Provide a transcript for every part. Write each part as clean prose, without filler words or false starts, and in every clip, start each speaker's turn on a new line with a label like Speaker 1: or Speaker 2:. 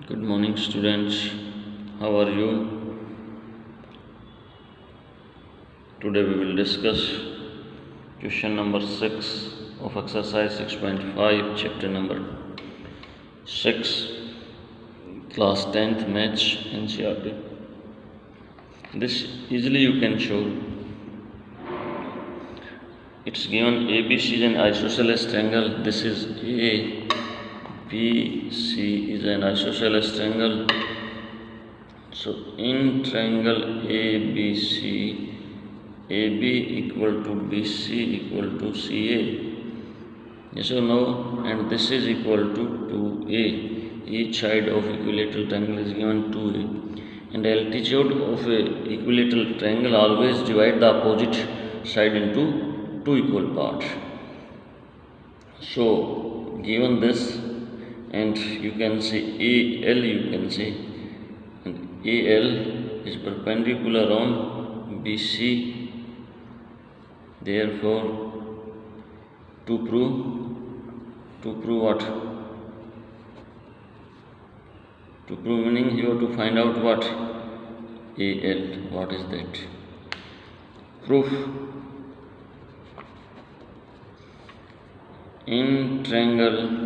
Speaker 1: Good morning, students. How are you? Today we will discuss question number 6 of exercise 6.5, chapter number 6, class 10th Maths NCERT. This easily you can show. It's given ABC is an isosceles triangle. This is ABC is an isosceles triangle. So in triangle ABC, AB equal to BC equal to CA. Yes or no? And this is equal to 2A. Each side of equilateral triangle is given 2A. And the altitude of a equilateral triangle always divide the opposite side into two equal parts. So given this, and you can see AL, you can see, and AL is perpendicular on BC. Therefore, to prove what? To prove meaning you have to find out what? AL. What is that? Proof. In triangle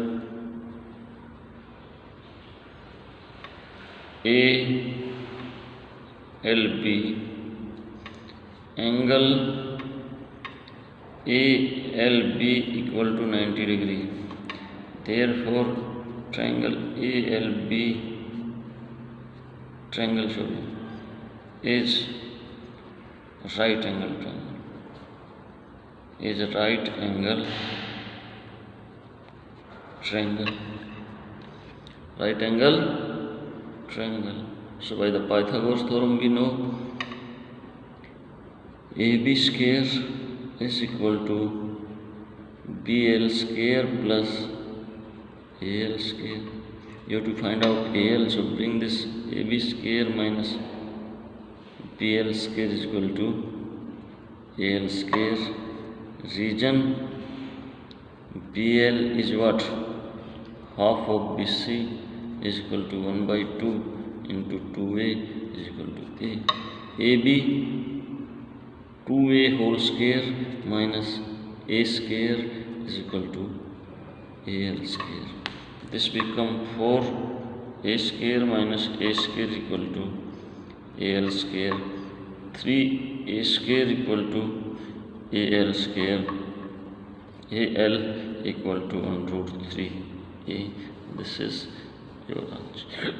Speaker 1: ALB, angle ALB equal to 90 degree. Therefore, triangle ALB triangle is right angle triangle. Is a right angle triangle. Right angle triangle. So by the Pythagoras theorem we know AB square is equal to BL square plus AL square. You have to find out AL, so bring this AB square minus BL square is equal to AL square. Region BL is what? Half of BC is equal to 1 by 2 into 2A is equal to A. AB 2A whole square minus A square is equal to AL square. This become 4A square minus A square equal to AL square. 3A square equal to AL square. AL equal to 1 root 3A. This is your answer.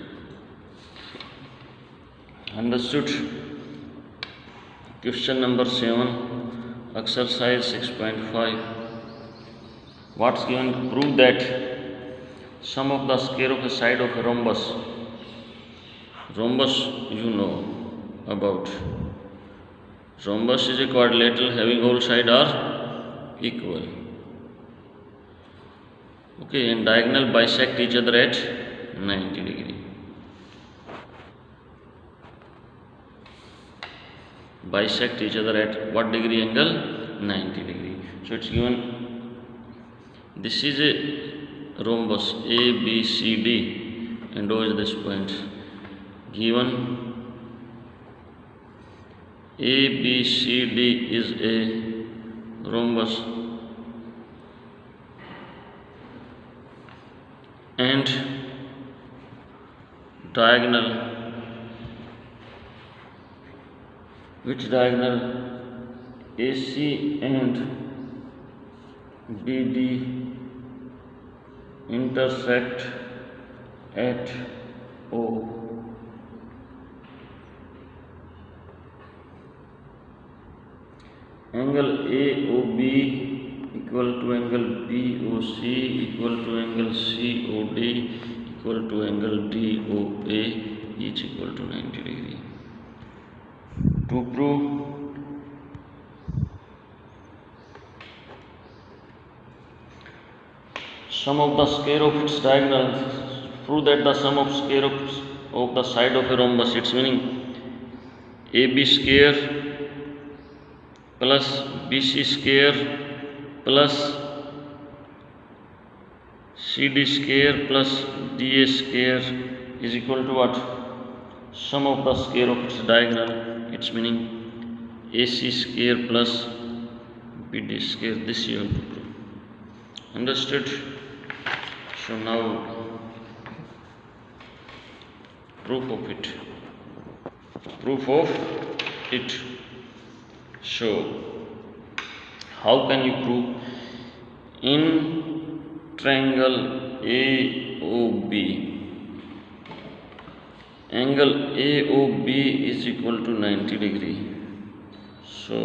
Speaker 1: Understood? Question number 7, exercise 6.5. What's given? To prove that sum of the square of a side of a rhombus. Rhombus you know about. Rhombus is a quadrilateral having all sides are equal. Okay, and diagonal bisect each other at 90 degree. Bisect each other at what degree angle? 90 degree. So it's given, this is a rhombus A, B, C, D, and O is this point. Given A, B, C, D is a rhombus, and diagonal, which diagonal? AC and BD intersect at O. Angle AOB equal to angle BOC equal to angle COD equal to angle DOA, each equal to 90 degree. To prove sum of the square of its diagonals, prove that the sum of square of the side of a rhombus, its meaning AB square plus BC square plus CD square plus DA square is equal to what? Sum of the square of its diagonal. Its meaning AC square plus BD square. This you have to prove. Understood? So now proof of it. So how can you prove? In triangle AOB, angle AOB is equal to 90 degree. So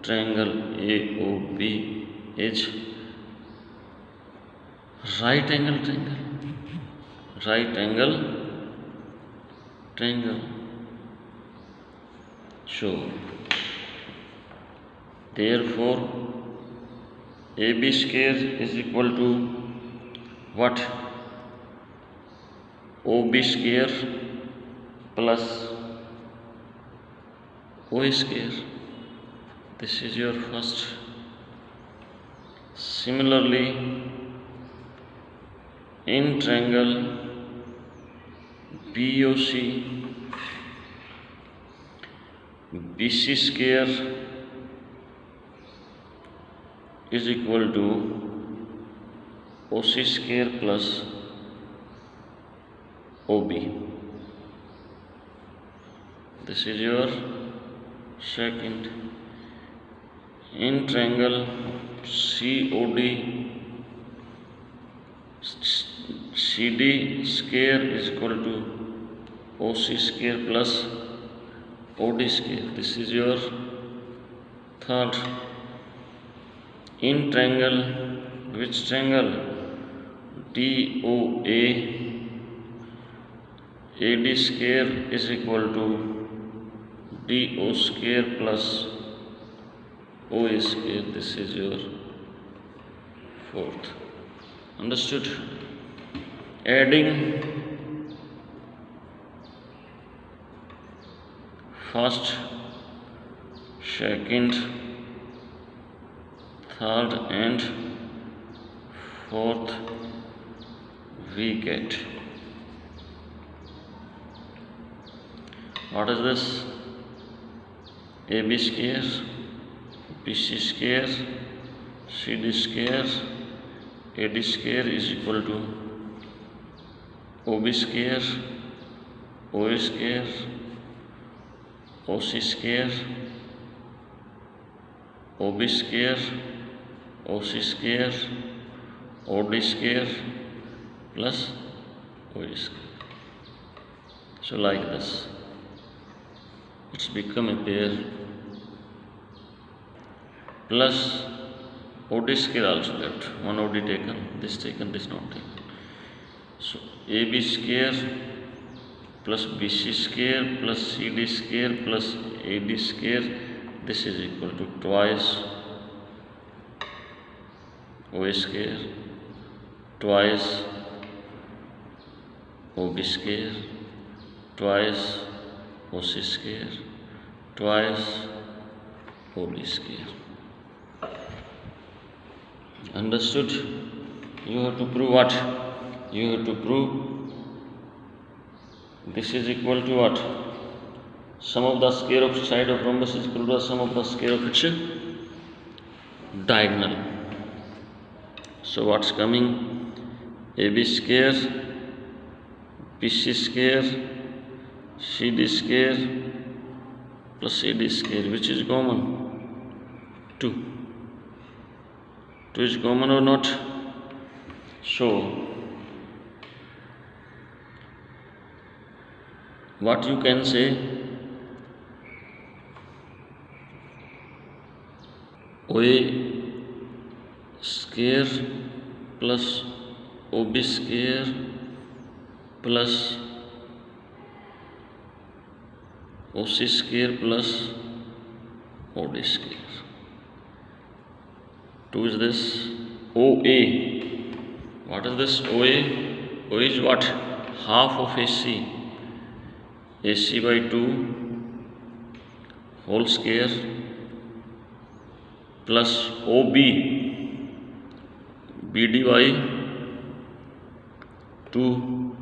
Speaker 1: triangle AOB is right angle triangle. So therefore AB square is equal to what? OB square plus OA square. This is your first. Similarly, in triangle BOC, BC square is equal to OC square plus OB. This is your second. In triangle COD, CD square is equal to OC square plus OD square. This is your third. In triangle, which triangle? DOA, AD square is equal to DO square plus OA square. This is your fourth. Understood? Adding first, second, third and fourth, we get, what is this? AB square, BC square, CD square, AD square is equal to OB square, OA square, OC square, OB square, OC square, OD square plus OA square. So like this, it's become a pair, plus OD square also left. One OD taken, this not taken. So AB square plus BC square plus CD square plus AD square, this is equal to twice OA square, twice OB square, twice OC square, twice OD square. Understood? You have to prove what? You have to prove this is equal to what? Sum of the square of side of rhombus is equal to the sum of the square of its diagonal. So what's coming? AB square, BC square, CD square plus AD square, which is common? 2. 2 is common or not? So what you can say? OA square plus OB square plus OC square plus OD square. 2 is this OA. What is this OA? OA is what? Half of AC. AC by 2 whole square plus OB BD by 2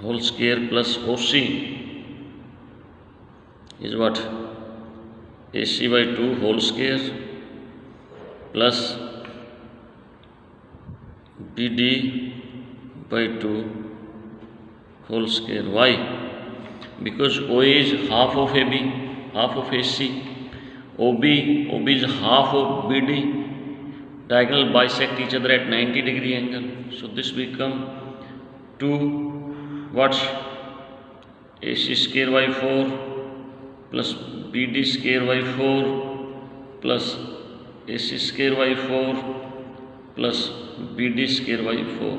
Speaker 1: whole square plus OC is what? AC by 2 whole square plus BD by 2 whole square. Why? Because OA is half of AB, half of AC. OB is half of BD. Diagonal bisect each other at 90-degree angle. So this become 2 what? AC square by 4 plus BD square by 4 plus AC square by 4 plus BD square by 4.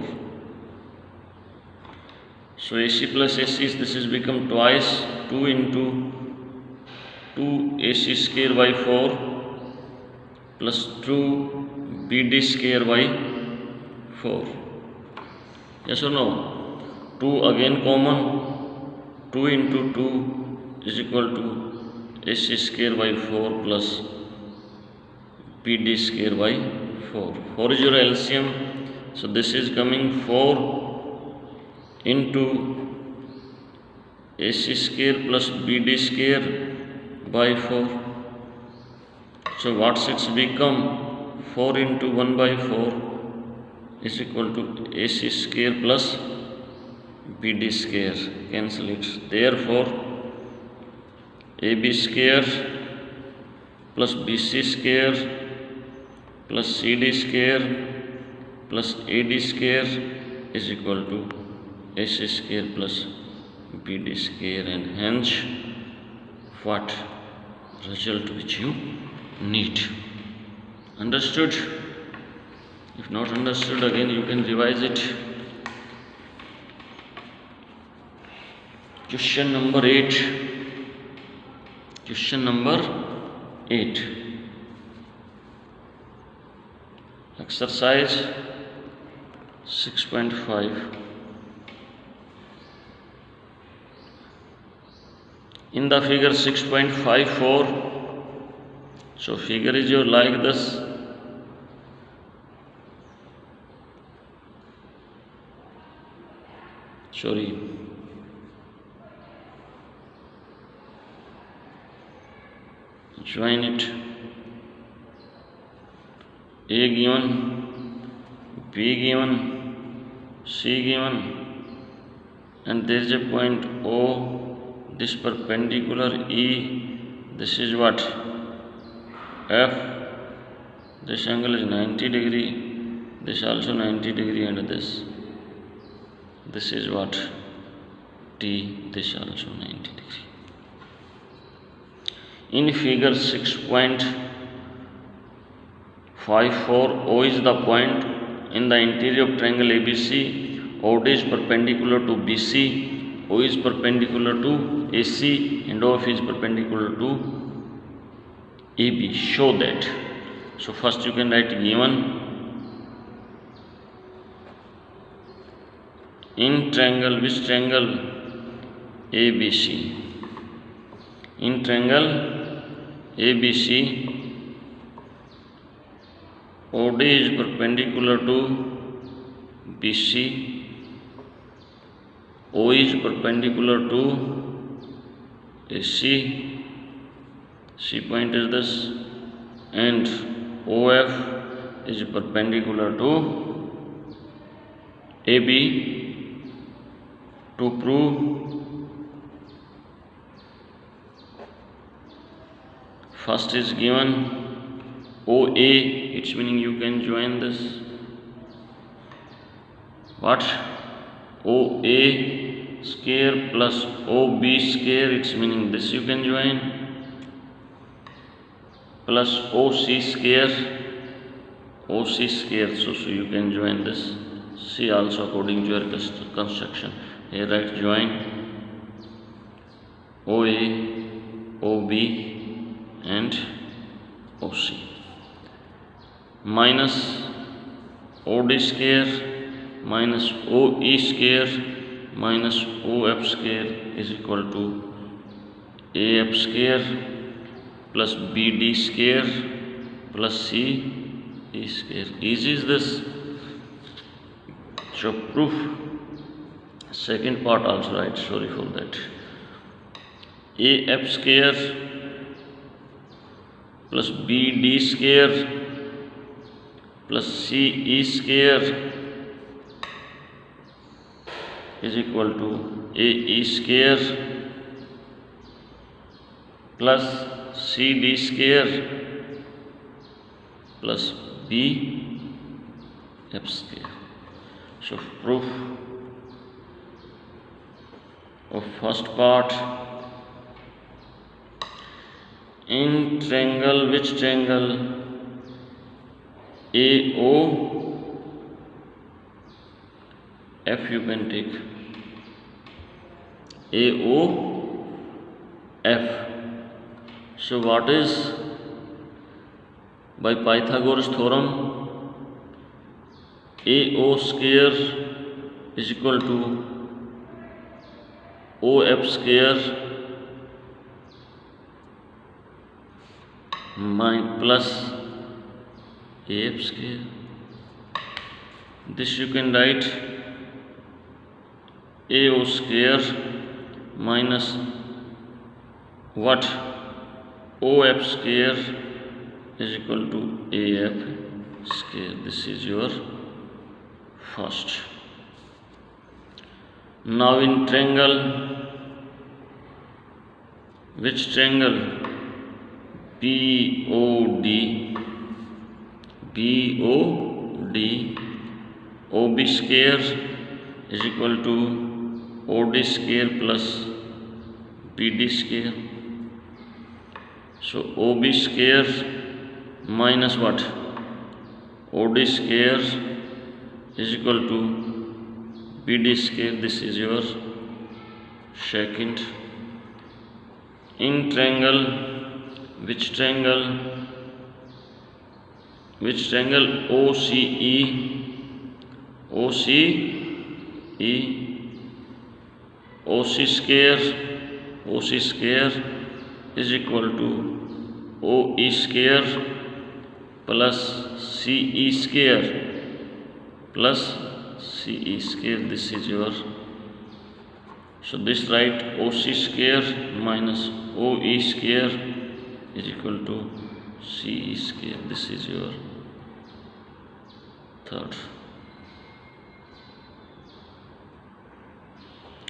Speaker 1: So AC plus AC, this is become twice 2 into 2 AC square by 4 plus 2 BD square by 4. Yes or no? 2 again common. 2 into 2 is equal to AC square by 4 plus BD square by 4. 4 is your LCM. So this is coming 4 into AC square plus BD square by 4. So what's it's become? 4 into 1 by 4 is equal to AC square plus BD square. Cancel it. Therefore AB square plus BC square plus CD square plus AD square is equal to AC square plus BD square, and hence what result which you need. Understood? If not understood, again you can revise it. Question number 8. Question number 8. Exercise 6.5. In the figure 6.54, so figure is your like this. Sorry. Join it. A given, B given, C given, and there is a point O. This perpendicular E, this is what? F. This angle is 90-degree, this also 90-degree, and this is what? T, this also 90-degree. In figure 6.54, O is the point in the interior of triangle ABC. OD is perpendicular to BC. O is perpendicular to AC and OF is perpendicular to AB. Show that. So first you can write given in triangle, which triangle? ABC. In triangle ABC, OD is perpendicular to BC. O is perpendicular to AC, C point is this, and OF is perpendicular to AB. To prove, first is given OA, it's meaning you can join this. What? OA square plus OB square, it's meaning this you can join, plus OC square, so you can join this. C also according to your construction. Here write join OA, OB and OC, minus OD square minus OE square minus OF square is equal to AF square plus BD square plus CE square. Easy is this. So proof second part also right, sorry for that. AF square plus BD square plus CE square is equal to AE square plus CD square plus BF square. So proof of first part, in triangle, which triangle? AOF, you can take AOF. So what is, by Pythagoras theorem, AO square is equal to OF square plus AF square. This you can write AO square minus what? OF square is equal to AF square. This is your first. Now in triangle, which triangle? BOD, OB square is equal to OD square plus BD square. So OB square minus what? OD square is equal to BD square. This is your second. In triangle, which triangle? OCE OC square is equal to OE square plus CE square plus CE square. This is your, so this write OC square minus OE square is equal to CE square. This is your third.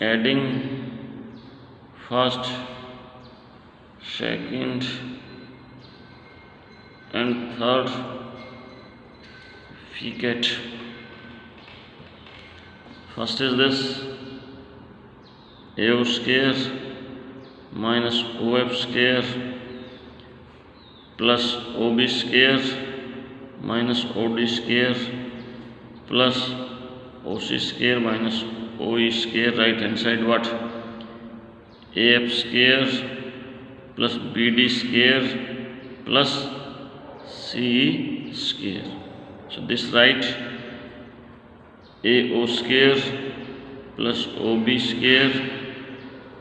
Speaker 1: Adding first, second and third, we get, first is this AO square minus OF square plus OB square minus OD square plus OC square minus OE square. Right hand side what? AF square plus BD square plus CE square. So this right AO square plus OB square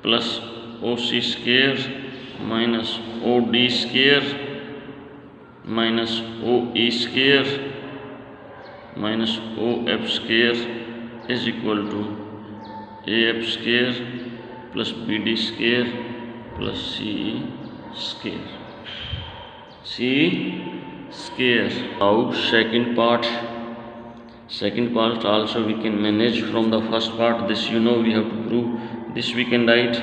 Speaker 1: plus OC square minus OD square minus OE square minus OF square is equal to AF square plus BD square plus CE square. Now second part also we can manage from the first part. This you know we have to prove. This we can write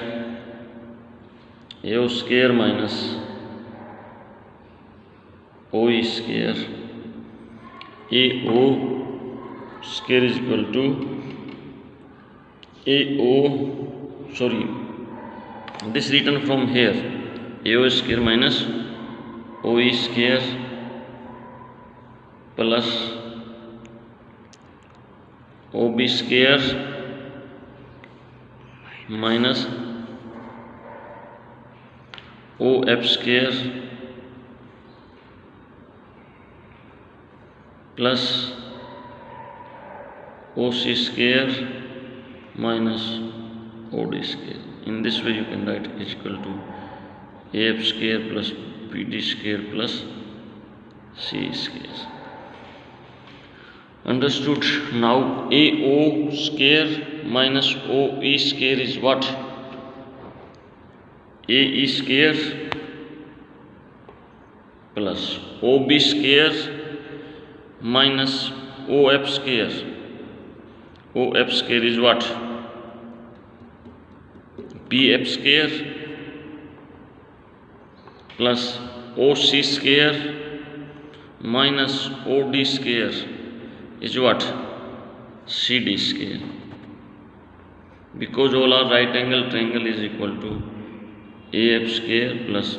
Speaker 1: AO square minus OE square. AO square is equal to this written from here, AO square minus OE square plus OB square minus OF square plus OC square minus OD square. In this way you can write is equal to AF square plus BD square plus CE square. Understood? Now AO square minus OE square is what? AE square plus OB square minus OF square. OF square is what? BF square plus OC square minus OD square is what? CD square. Because all are right angle triangle is equal to AF square plus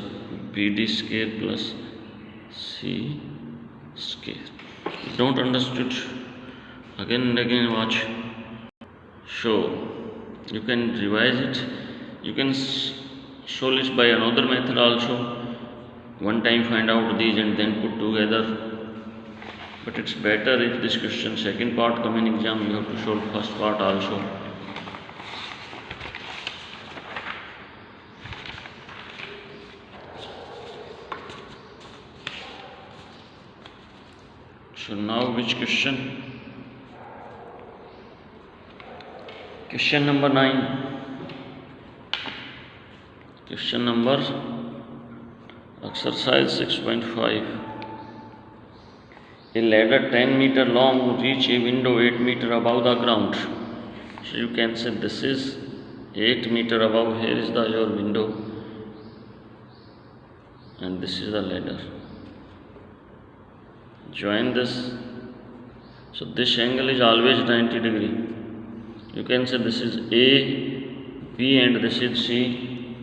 Speaker 1: BD square plus C square. Don't understood? Again and again watch. So you can revise it. You can solve it by another method also. One time find out these and then put together. But it's better if this question second part come in exam, you have to solve first part also. So now which question? Question number 9. Question number exercise 6.5. A ladder 10 meter long reach a window 8 meter above the ground. So you can say this is 8 meter above, here is your window and this is the ladder. Join this. So this angle is always 90 degree. You can say this is A, B and this is C.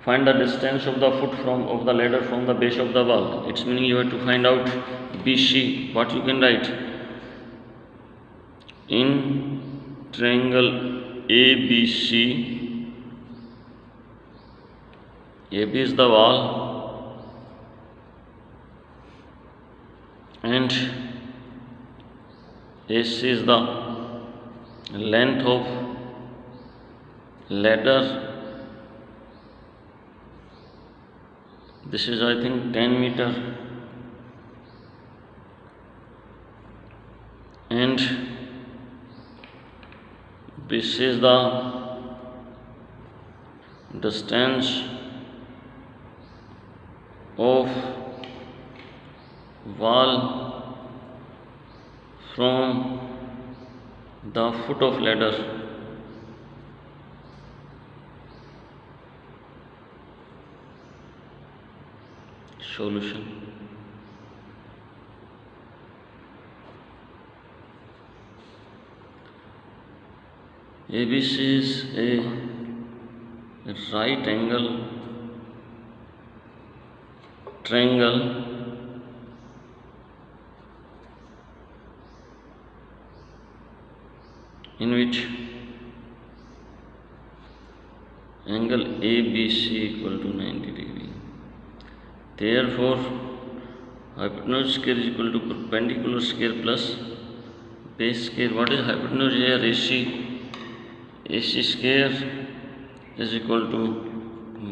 Speaker 1: Find the distance of the foot of the ladder from the base of the wall. It's meaning you have to find out BC. What you can write? In triangle ABC, AB is the wall and AC is the length of ladder. This is I think 10 meter and this is the distance of wall from the foot of ladder. Solution. ABC is a right angle triangle in which angle ABC equal to 90 degree. Therefore, hypotenuse square is equal to perpendicular square plus base square. What is hypotenuse here? AC. AC square is equal to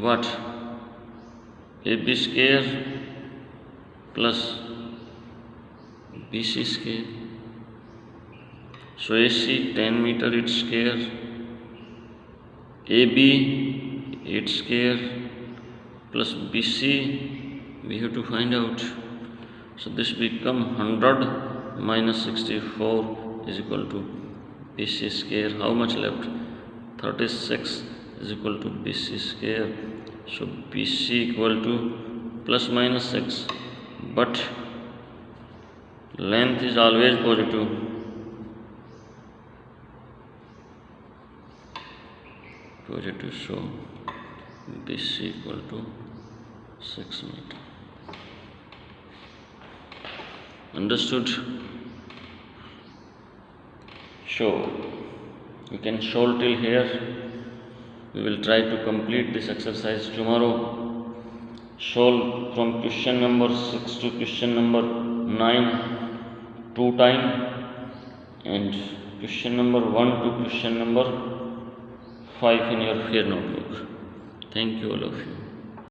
Speaker 1: what? AB square plus BC square. So AC 10 meter its square, AB 8 square plus BC we have to find out. So this become 100 minus 64 is equal to BC square. How much left? 36 is equal to BC square. So BC equal to plus minus 6, but length is always positive. So BC equal to 6 meter. Understood? So you can solve till here. We will try to complete this exercise tomorrow. Solve from question number 6 to question number 9 2 times and question number 1 to question number 5 in your fair notebook. Thank you all of you.